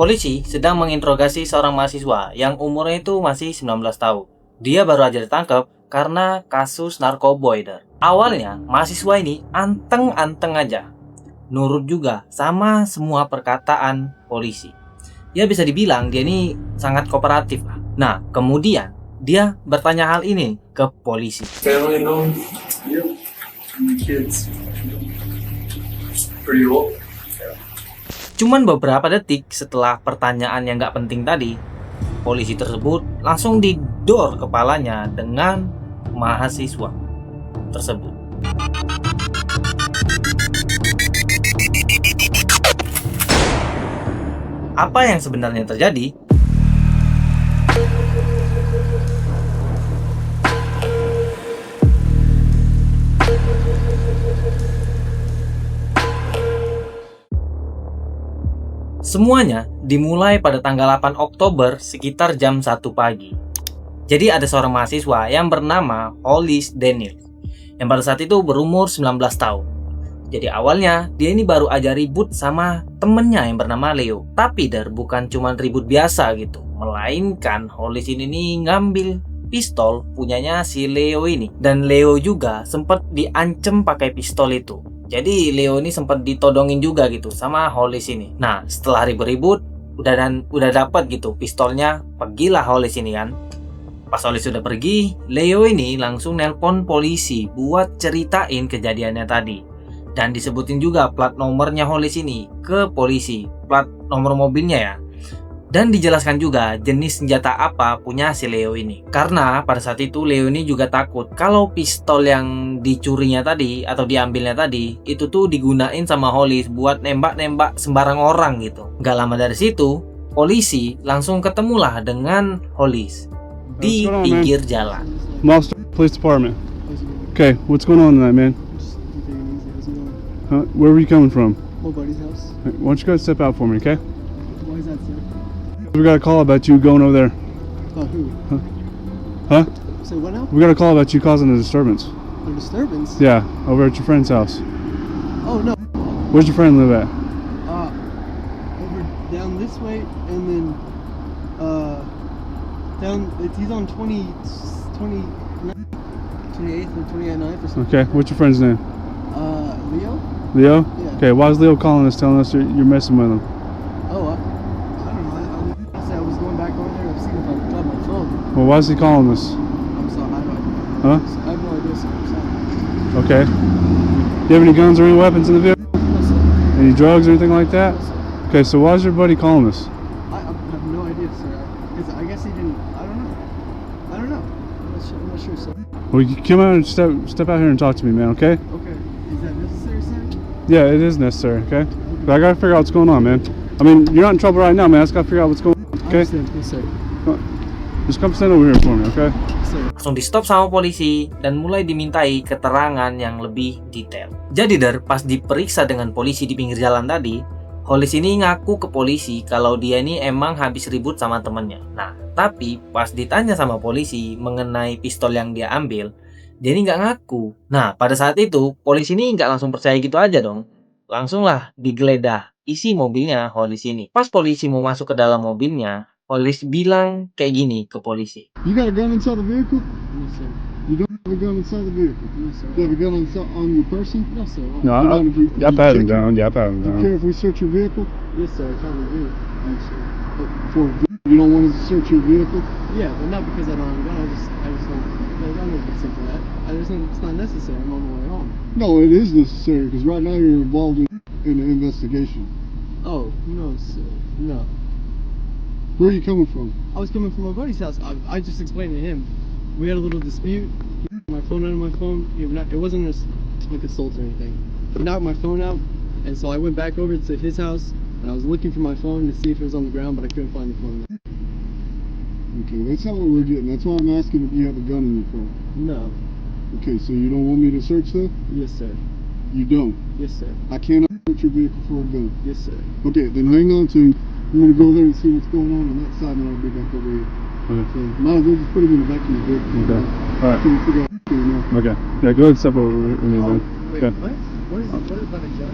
Polisi sedang menginterogasi seorang mahasiswa yang umurnya itu masih 19 tahun. Dia baru aja ditangkap karena kasus narkoboider. Awalnya, mahasiswa ini anteng-anteng aja. Nurut juga sama semua perkataan polisi. Ya bisa dibilang dia ini sangat kooperatif. Nah, kemudian dia bertanya hal ini ke polisi. Family home? Yep. And the kids. Pretty old. Cuman beberapa detik setelah pertanyaan yang gak penting tadi, polisi tersebut langsung didor kepalanya dengan mahasiswa tersebut. Apa yang sebenarnya terjadi? Semuanya dimulai pada tanggal 8 Oktober sekitar jam 1 pagi. Jadi ada seorang mahasiswa yang bernama Hollis Daniel yang pada saat itu berumur 19 tahun. Jadi awalnya dia ini baru aja ribut sama temennya yang bernama Leo. Tapi bukan cuma ribut biasa gitu, melainkan Hollis ini nih ngambil pistol punyanya si Leo ini. Dan Leo juga sempat diancem pakai pistol itu. Jadi Leo ini sempat ditodongin juga gitu sama Hollis ini. Nah, setelah ribut-ribut udah dapat gitu pistolnya, pergilah Hollis ini kan. Pas Hollis sudah pergi, Leo ini langsung nelpon polisi buat ceritain kejadiannya tadi. Dan disebutin juga plat nomornya Hollis ini ke polisi, plat nomor mobilnya ya. Dan dijelaskan juga jenis senjata apa punya si Leo ini. Karena pada saat itu Leo ini juga takut kalau pistol yang dicurinya tadi atau diambilnya tadi itu tuh digunain sama Hollis buat nembak-nembak sembarang orang gitu. Gak lama dari situ, polisi langsung ketemulah dengan Hollis di pinggir jalan. Monster Police Department. Okay, what's going on tonight, man? Huh? Where were you coming from? My buddy's house. Why don't you guys step out for me, okay? Why is that, sir? We got a call about you going over there. About who? Huh? Say what now? We got a call about you causing a disturbance. A disturbance? Yeah, over at your friend's house. Oh, no. Where's your friend live at? Over down this way, and then, he's on 28th or 29th or something. Okay, what's your friend's name? Leo? Leo? Yeah. Okay, why is Leo calling us telling us you're messing with him? Oh, I don't know. I was going back over there to see if I could grab my phone. Well, why is he calling us? I'm sorry, Huh? I have no idea, sir. I'm sorry. Okay. Do you have any guns or any weapons in the vehicle? No, sir. Any drugs or anything like that? No, sir. Okay, so why is your buddy calling us? I have no idea, sir. Because I guess he didn't. I don't know. I'm not sure, sir. Well, you come out and step out here and talk to me, man, okay? Okay. Is that necessary, sir? Yeah, it is necessary, okay? But I gotta figure out what's going on, man. I mean, you're not in trouble right now, man. I just gotta figure out what's going on, okay? I understand. Yes, sir. Just come stand over here for me, okay? Yes, sir. Langsung di stop sama polisi dan mulai dimintai keterangan yang lebih detail. Jadi pas diperiksa dengan polisi di pinggir jalan tadi, Hollis ini ngaku ke polisi kalau dia ini emang habis ribut sama temennya. Nah, tapi pas ditanya sama polisi mengenai pistol yang dia ambil, dia ini nggak ngaku. Nah, pada saat itu polisi ini nggak langsung percaya gitu aja dong. Langsunglah digeledah isi mobilnya Hollis ini. Pas polisi mau masuk ke dalam mobilnya, Hollis bilang kayak gini ke polisi. You got a gun inside the vehicle? No, sir. You don't have a gun inside the vehicle? No, sir. You have a gun on your person? No, sir. No, I pat him down. Yeah, I pat him Do you down. care if we search your vehicle? Yes, sir. I probably do. Actually. For you don't want us to search your vehicle? Yeah, but not because I don't have a gun. I just don't. I don't need consent for that. I just think it's not necessary. I'm on my way home. No, it is necessary because right now you're involved in an investigation. Oh no, sir. No. Where are you coming from? I was coming from my buddy's house. I just explained to him. We had a little dispute. He knocked my phone out of my phone. It wasn't like assault or anything. He knocked my phone out, and so I went back over to his house, and I was looking for my phone to see if it was on the ground, but I couldn't find the phone. Okay, that's not what we're getting. That's why I'm asking if you have a gun in your phone. No. Okay, so you don't want me to search that? Yes, sir. You don't. Yes, sir. I cannot search your vehicle for a gun. Yes, sir. Okay, then hang on to. I'm gonna go there and see what's going on that side, and I'll be back over here. Okay. So might as well just put him in the back of your vehicle. Okay. All right. Can you figure out what's going on? Okay. Yeah, go ahead and step over with me then. Wait, Okay. what? What is that a gun?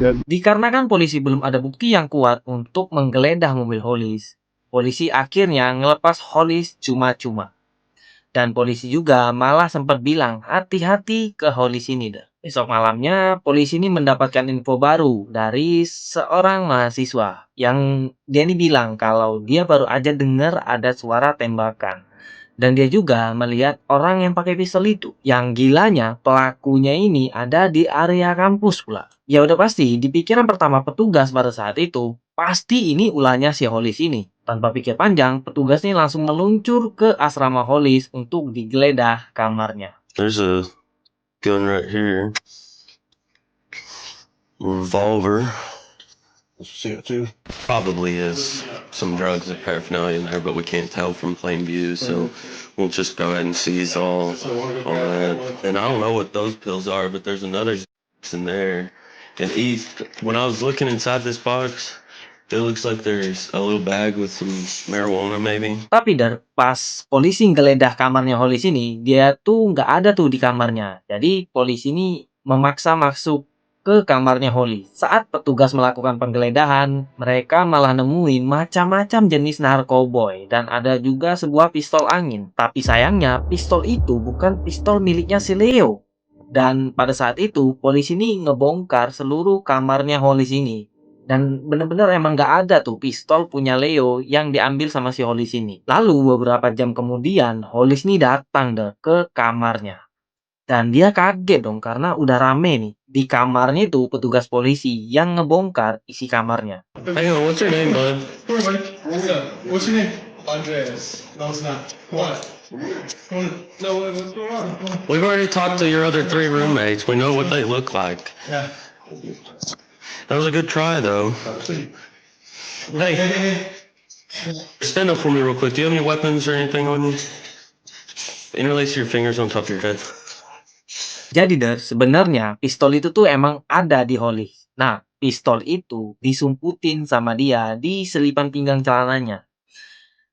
Yeah. Dikarenakan polisi belum ada bukti yang kuat untuk menggeledah mobil Hollis, polisi akhirnya ngelepas Hollis cuma-cuma. Dan polisi juga malah sempat bilang hati-hati ke Hollis ini deh. Besok malamnya, polisi ini mendapatkan info baru dari seorang mahasiswa yang dia ini bilang kalau dia baru aja dengar ada suara tembakan. Dan dia juga melihat orang yang pakai pistol itu. Yang gilanya, pelakunya ini ada di area kampus pula. Ya udah pasti, di pikiran pertama petugas pada saat itu, pasti ini ulahnya si Hollis ini. Tanpa pikir panjang, petugas ini langsung meluncur ke asrama Hollis untuk digeledah kamarnya. There's a gun right here. Revolver. See it too? Probably is some drugs and paraphernalia in there, but we can't tell from plain view, so we'll just go ahead and seize all that. And I don't know what those pills are, but there's another in there. And when I was looking inside this box, it looks like there's a little bag with some marijuana maybe. Tapi pas polisi ngeledah kamarnya Hollis ini, dia tuh nggak ada tuh di kamarnya. Jadi polisi ini memaksa masuk ke kamarnya Hollis. Saat petugas melakukan penggeledahan, mereka malah nemuin macam-macam jenis narkoboy dan ada juga sebuah pistol angin. Tapi sayangnya pistol itu bukan pistol miliknya si Leo. Dan pada saat itu polisi ini ngebongkar seluruh kamarnya Hollis ini. Dan bener-bener emang gak ada tuh pistol punya Leo yang diambil sama si Hollis ini. Lalu beberapa jam kemudian Hollis nih datang deh ke kamarnya. Dan dia kaget dong karena udah rame nih. Di kamarnya itu petugas polisi yang ngebongkar isi kamarnya. Hang on, what's your name, bud? What's up? What's your name? Andreas. No, it's not. What? No, what's going on? We've already talked to your other 3 roommates. We know what they look like. Yeah. That was a good try, though. Hey, stand up for me real quick. Do you have any weapons or anything on you? Interlace your fingers on top of your head. Jadi sebenarnya pistol itu tuh emang ada di Hollis. Nah, pistol itu disumputin sama dia di selipan pinggang celananya.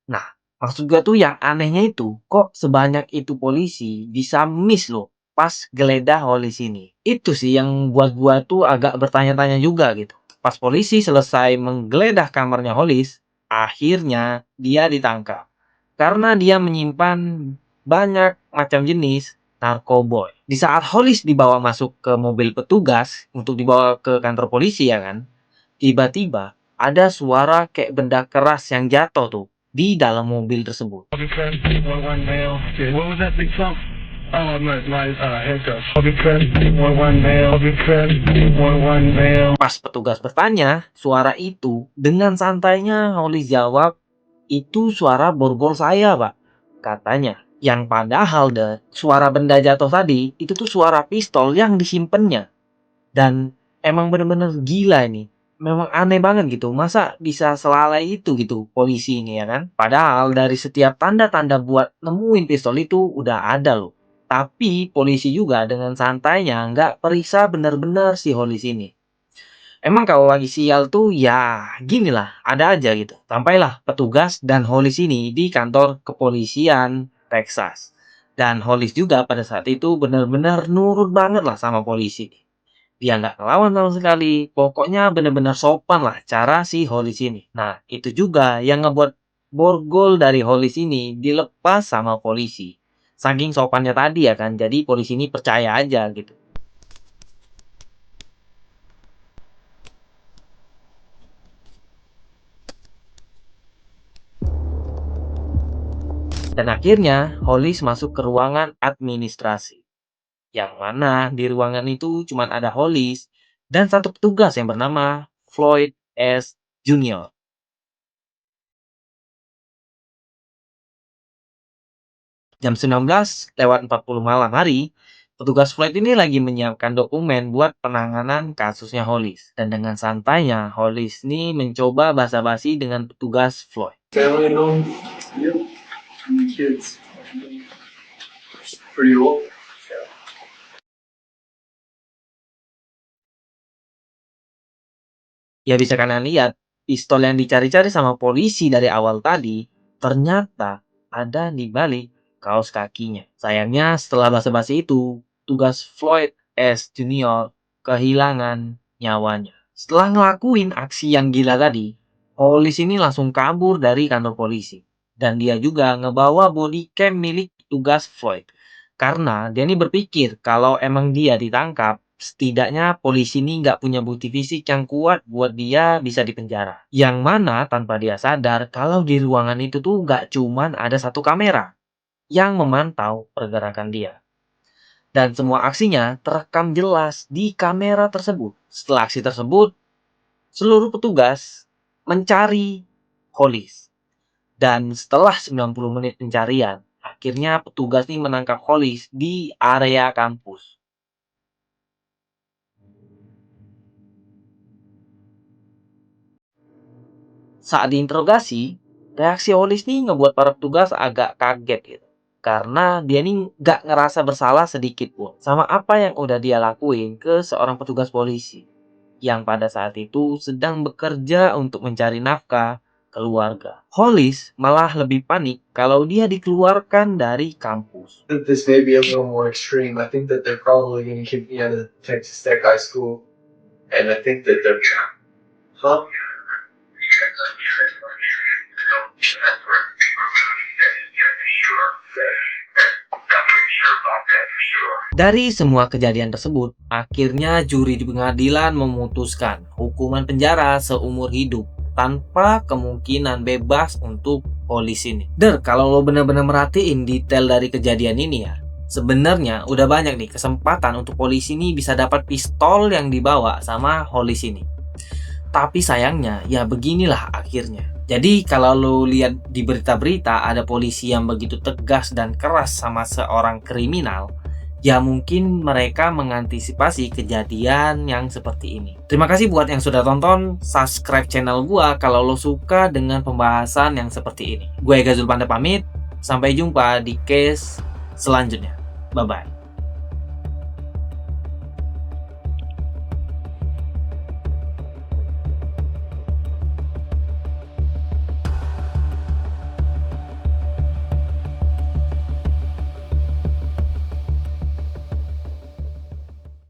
Nah, maksud gua tuh yang anehnya itu, kok sebanyak itu polisi bisa miss loh pas geledah Hollis ini. Itu sih yang buat gua tuh agak bertanya-tanya juga gitu. Pas polisi selesai menggeledah kamarnya Hollis, akhirnya dia ditangkap. Karena dia menyimpan banyak macam jenis narkoboy. Di saat Hollis dibawa masuk ke mobil petugas untuk dibawa ke kantor polisi ya kan, tiba-tiba ada suara kayak benda keras yang jatuh tuh di dalam mobil tersebut. What was that big thump? Oh, my handcuffs. Pas petugas bertanya suara itu, dengan santainya Hollis jawab, itu suara borgol saya pak, katanya. Yang padahal suara benda jatuh tadi itu tuh suara pistol yang disimpannya. Dan emang bener-bener gila ini. Memang aneh banget gitu. Masa bisa selalai itu gitu polisi ini ya kan. Padahal dari setiap tanda-tanda buat nemuin pistol itu udah ada loh. Tapi polisi juga dengan santainya nggak periksa bener-bener si Hollis ini. Emang kalau lagi sial tuh ya gini lah, ada aja gitu. Sampailah petugas dan Hollis ini di kantor kepolisian Texas. Dan Hollis juga pada saat itu benar-benar nurut banget lah sama polisi. Dia nggak ngelawan sama sekali. Pokoknya benar-benar sopan lah cara si Hollis ini. Nah, itu juga yang ngebuat borgol dari Hollis ini dilepas sama polisi. Saking sopannya tadi ya kan, jadi polisi ini percaya aja gitu. Dan akhirnya Hollis masuk ke ruangan administrasi. Yang mana di ruangan itu cuma ada Hollis dan satu petugas yang bernama Floyd S. Jr. Jam 19:40 malam hari, petugas Floyd ini lagi menyiapkan dokumen buat penanganan kasusnya Hollis. Dan dengan santainya, Hollis ini mencoba basa-basi dengan petugas Floyd. Family at home? Yep. Kids. Pretty old. Ya bisa kalian lihat, pistol yang dicari-cari sama polisi dari awal tadi, ternyata ada di balik kaos kakinya. Sayangnya setelah basa-basi itu, tugas Floyd S. Jr. kehilangan nyawanya. Setelah ngelakuin aksi yang gila tadi, Hollis ini langsung kabur dari kantor polisi. Dan dia juga ngebawa body cam milik petugas Floyd. Karena dia ini berpikir kalau emang dia ditangkap, setidaknya polisi ini nggak punya bukti fisik yang kuat buat dia bisa dipenjara. Yang mana tanpa dia sadar kalau di ruangan itu tuh nggak cuman ada satu kamera yang memantau pergerakan dia. Dan semua aksinya terekam jelas di kamera tersebut. Setelah aksi tersebut, seluruh petugas mencari Hollis. Dan setelah 90 menit pencarian, akhirnya petugas ini menangkap Hollis di area kampus. Saat diinterogasi, reaksi Hollis nih ngebuat para petugas agak kaget gitu. Karena dia nih nggak ngerasa bersalah sedikit pun sama apa yang udah dia lakuin ke seorang petugas polisi yang pada saat itu sedang bekerja untuk mencari nafkah keluarga. Hollis malah lebih panik kalau dia dikeluarkan dari kampus. This may be a little more extreme. I think that they're probably going to keep me out of Texas Tech High School. And I think that they're... Huh? Dari semua kejadian tersebut, akhirnya juri di pengadilan memutuskan hukuman penjara seumur hidup tanpa kemungkinan bebas untuk Hollis ini. Kalau lo benar-benar merhatiin detail dari kejadian ini ya, sebenarnya udah banyak nih kesempatan untuk polisi ini bisa dapat pistol yang dibawa sama Hollis ini. Tapi sayangnya ya beginilah akhirnya. Jadi kalau lo lihat di berita-berita ada polisi yang begitu tegas dan keras sama seorang kriminal, ya mungkin mereka mengantisipasi kejadian yang seperti ini. Terima kasih buat yang sudah tonton, subscribe channel gua kalau lo suka dengan pembahasan yang seperti ini. Gue Ega Zulpanda pamit, sampai jumpa di case selanjutnya. Bye-bye.